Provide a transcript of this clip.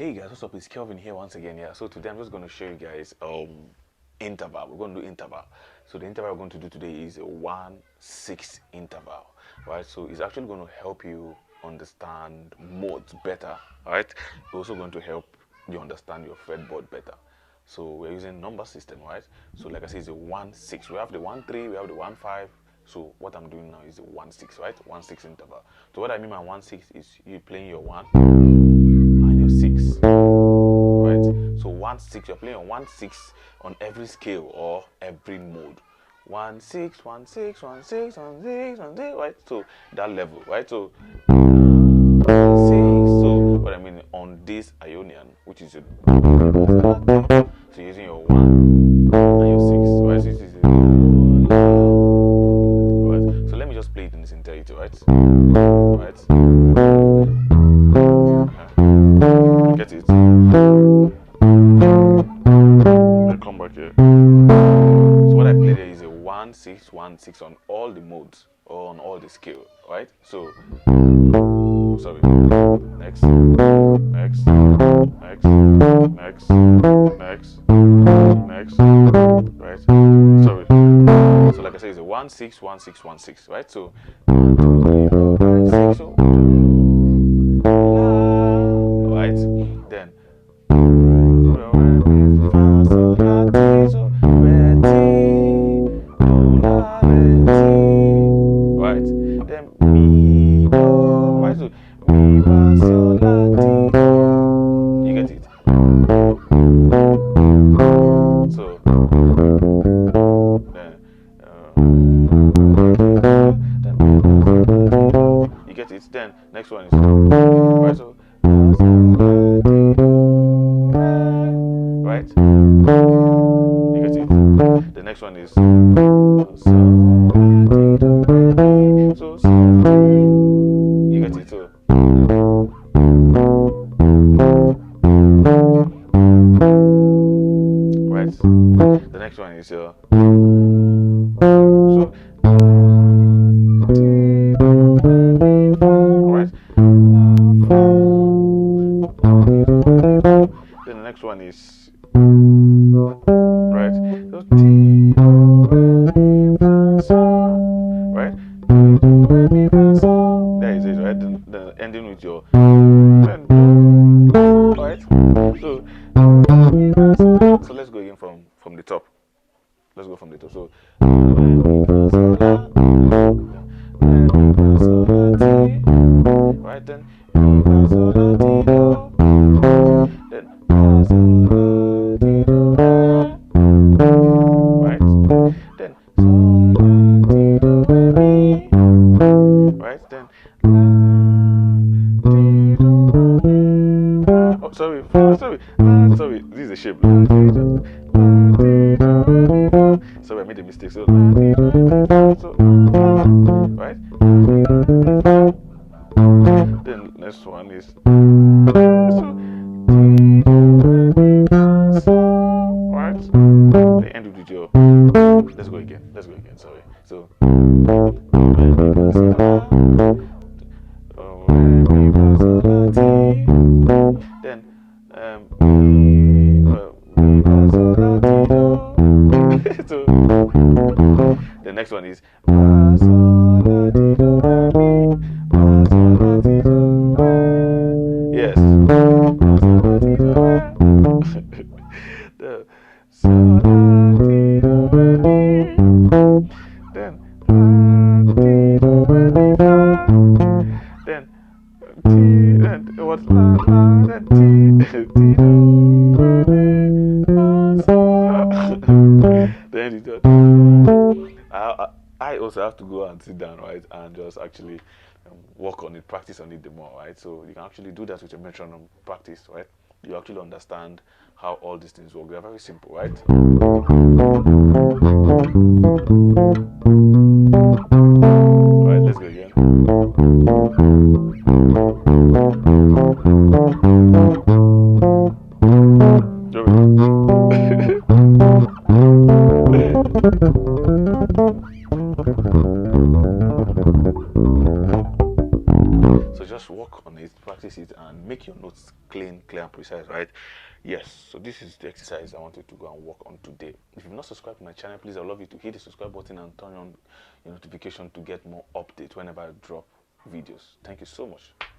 Hey guys, what's up? It's Kelvin here once again. Yeah, so today I'm just going to show you guys interval. We're going to do interval. So the interval we're going to do today is a 1/6 interval, right? So it's actually going to help you understand modes better, right? It's also going to help you understand your fretboard better. So we're using number system, right? So like I said, it's a 1/6. We have the 1/3, we have the 1/5. So what I'm doing now is a 1/6, right? 1/6 interval. So what I mean by 1/6 is you playing your 1 and your 6, right? So 1/6, you're playing on 1/6 on every scale or every mode. 1/6, 1/6, 1/6, 1/6, 1/6, right? So that level, right? So 6. So what I mean on this Ionian, which is your, so using your 1 and your 6, right? So this is right. So let me just play it in its entirety, right? Right. Get it? Then come back here. So what I played here is a 1/6, 1/6 on all the modes or on all the scale, right? So sorry. Next, next, next, next, next, next, right? Sorry. So like I said, it's a 1/6, 1/6, 1/6, right? So 1, 2, 3, 4, 5, 6, so right? Then right? Then mi do, right? So mi fa sol la ti do. You get it? So then you get it? Then next one is right. So right? You get it? The next one is so you get it? So right? The next one is so right? Then the next one is right? So right? There it is, right? Then ending with your right? So let's go again from the top. Let's go from the top. So right then then right then right then oh sorry this is a shape. Sorry, I made a mistake. So right then next one is right. They end with your let's go again. Sorry. So then so the next one is yes. Then what's then I also have to go and sit down, right, and just actually work on it, practice on it the more, right? So you can actually do that with your metronome practice, right? You actually understand how all these things work. They're very simple, right? Alright, let's go again. So just work on it, practice it, and make your notes clean, clear. clear and precise, right? Yes, so this is the exercise I wanted to go and work on today. If you've not subscribed to my channel, please, I'd love you to hit the subscribe button and turn on your notification to get more updates whenever I drop videos. Thank you so much.